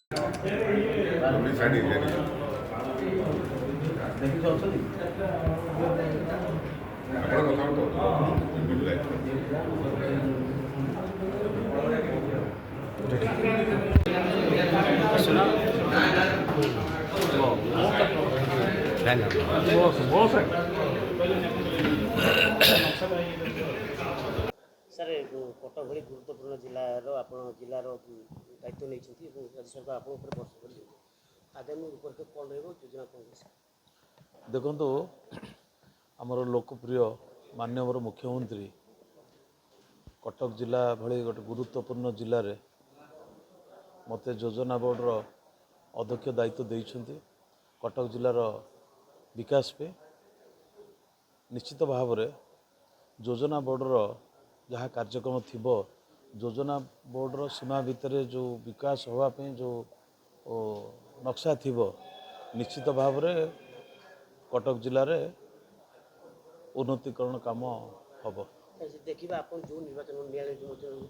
Sir Cuttack ଭଳି ଗୁରୁତ୍ୱପୂର୍ଣ୍ଣ ଜିଲ୍ଲାର ଆପଣ ଜିଲ୍ଲାର ଦାୟିତ୍ୱ ନେଇଛନ୍ତି ଏବଂ ରାଜ୍ୟ ସରକାର ଆପଣଙ୍କ ଉପରେ ବର୍ଷ କରିଛନ୍ତି ଆଗାମୀ ରୂପରେଖ କ'ଣ ରହିବ ଯୋଜନା କ'ଣ ଅଛି? ଦେଖନ୍ତୁ, ଆମର ଲୋକପ୍ରିୟ ମାନ୍ୟବର ମୁଖ୍ୟମନ୍ତ୍ରୀ କଟକ ଜିଲ୍ଲା ଭଳି ଗୋଟେ ଗୁରୁତ୍ୱପୂର୍ଣ୍ଣ ଜିଲ୍ଲାରେ ମୋତେ ଯୋଜନା ବୋର୍ଡ଼ର ଅଧ୍ୟକ୍ଷ ଦାୟିତ୍ୱ ଦେଇଛନ୍ତି। କଟକ ଜିଲ୍ଲାର ବିକାଶ ପାଇଁ ନିଶ୍ଚିତ ଭାବରେ ଯୋଜନା ବୋର୍ଡ଼ର ଯାହା କାର୍ଯ୍ୟକ୍ରମ ଥିବ, ଯୋଜନା ବୋର୍ଡ଼ର ସୀମା ଭିତରେ ଯେଉଁ ବିକାଶ ହେବା ପାଇଁ ଯେଉଁ ନକ୍ସା ଥିବ, ନିଶ୍ଚିତ ଭାବରେ କଟକ ଜିଲ୍ଲାରେ ଉନ୍ନତିକରଣ କାମ ହେବ। ଦେଖିବା ଆପଣ ଯେଉଁ ନିର୍ବାଚନ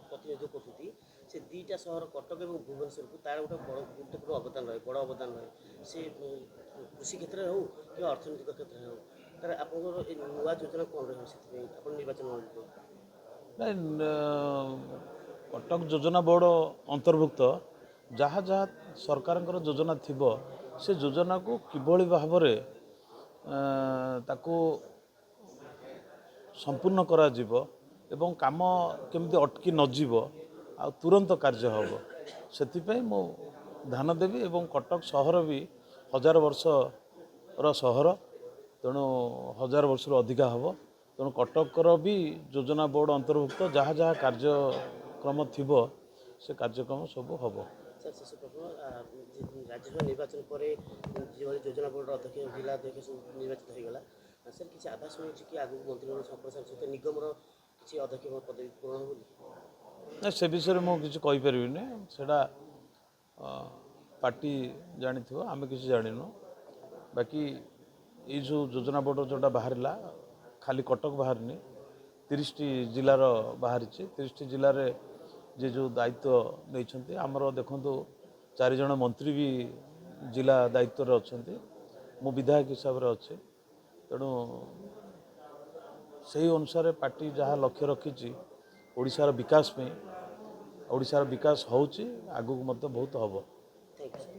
ପ୍ରତିନିଧିତ୍ୱ କରୁଛନ୍ତି ସେ ଦୁଇଟା ସହର କଟକ ଏବଂ ଭୁବନେଶ୍ୱରକୁ ତାର ଗୋଟେ ବଡ଼ ଗୁରୁତ୍ୱପୂର୍ଣ୍ଣ ଅବଦାନ ରହେ, ବଡ଼ ଅବଦାନ ରହେ। ସେ କୃଷି କ୍ଷେତ୍ରରେ ହେଉ କିମ୍ବା ଅର୍ଥନୈତିକ କ୍ଷେତ୍ରରେ ହେଉ, ତାର ଆପଣଙ୍କର ଏ ନୂଆ ଯୋଜନା କ'ଣ ରହିବ ସେଥିପାଇଁ ଆପଣ ନିର୍ବାଚନ ଲଢ଼ିବେ? ନାଇଁ, କଟକ ଯୋଜନା ବୋର୍ଡ଼ ଅନ୍ତର୍ଭୁକ୍ତ ଯାହା ଯାହା ସରକାରଙ୍କର ଯୋଜନା ଥିବ ସେ ଯୋଜନାକୁ କିଭଳି ଭାବରେ ତାକୁ ସମ୍ପୂର୍ଣ୍ଣ କରାଯିବ ଏବଂ କାମ କେମିତି ଅଟକି ନଯିବ ଆଉ ତୁରନ୍ତ କାର୍ଯ୍ୟ ହେବ, ସେଥିପାଇଁ ମୁଁ ଧ୍ୟାନ ଦେବି। ଏବଂ କଟକ ସହର ବି 1000 ବର୍ଷର ସହର, ତେଣୁ 1000 ବର୍ଷରୁ ଅଧିକା ହେବ। ତେଣୁ କଟକର ବି ଯୋଜନା ବୋର୍ଡ଼ ଅନ୍ତର୍ଭୁକ୍ତ ଯାହା ଯାହା କାର୍ଯ୍ୟକ୍ରମ ଥିବ ସେ କାର୍ଯ୍ୟକ୍ରମ ସବୁ ହେବ। ସାର୍ ଶେଷ ପ୍ରଶ୍ନ, ରାଜ୍ୟସଭା ନିର୍ବାଚନ ପରେ ଯେଭଳି ଯୋଜନା ବୋର୍ଡ଼ର ଅଧ୍ୟକ୍ଷ, ଜିଲ୍ଲା ଅଧ୍ୟକ୍ଷ ସବୁ ନିର୍ବାଚିତ ହୋଇଗଲା, ସାର୍ କିଛି ଆଭାସ ମିଳୁଛି କି ଆଗକୁ ମନ୍ତ୍ରୀମାନେ ସମ୍ପ୍ରସାରଣ ସହିତ ନିଗମର କିଛି ଅଧ୍ୟକ୍ଷ ପଦବୀ ପୂରଣ ହେବ ବୋଲି? ନା, ସେ ବିଷୟରେ ମୁଁ କିଛି କହିପାରିବିନି, ସେଇଟା ପାର୍ଟି ଜାଣିଥିବ, ଆମେ କିଛି ଜାଣିନୁ। ବାକି ଏଇ ଯେଉଁ ଯୋଜନା ବୋର୍ଡ଼ ଯେଉଁଟା ବାହାରିଲା, ଖାଲି କଟକ ବାହାରିନି, 30ଟି ଜିଲ୍ଲାର ବାହାରିଛି। 30ଟି ଜିଲ୍ଲାରେ ଯେ ଯେଉଁ ଦାୟିତ୍ୱ ନେଇଛନ୍ତି, ଆମର ଦେଖନ୍ତୁ 4 ଜଣ ମନ୍ତ୍ରୀ ବି ଜିଲ୍ଲା ଦାୟିତ୍ୱରେ ଅଛନ୍ତି, ମୁଁ ବିଧାୟକ ହିସାବରେ ଅଛି। ତେଣୁ ସେହି ଅନୁସାରେ ପାର୍ଟି ଯାହା ଲକ୍ଷ୍ୟ ରଖିଛି ଓଡ଼ିଶାର ବିକାଶ ପାଇଁ, ଓଡ଼ିଶାର ବିକାଶ ହେଉଛି, ଆଗକୁ ମଧ୍ୟ ବହୁତ ହେବ। Thank you.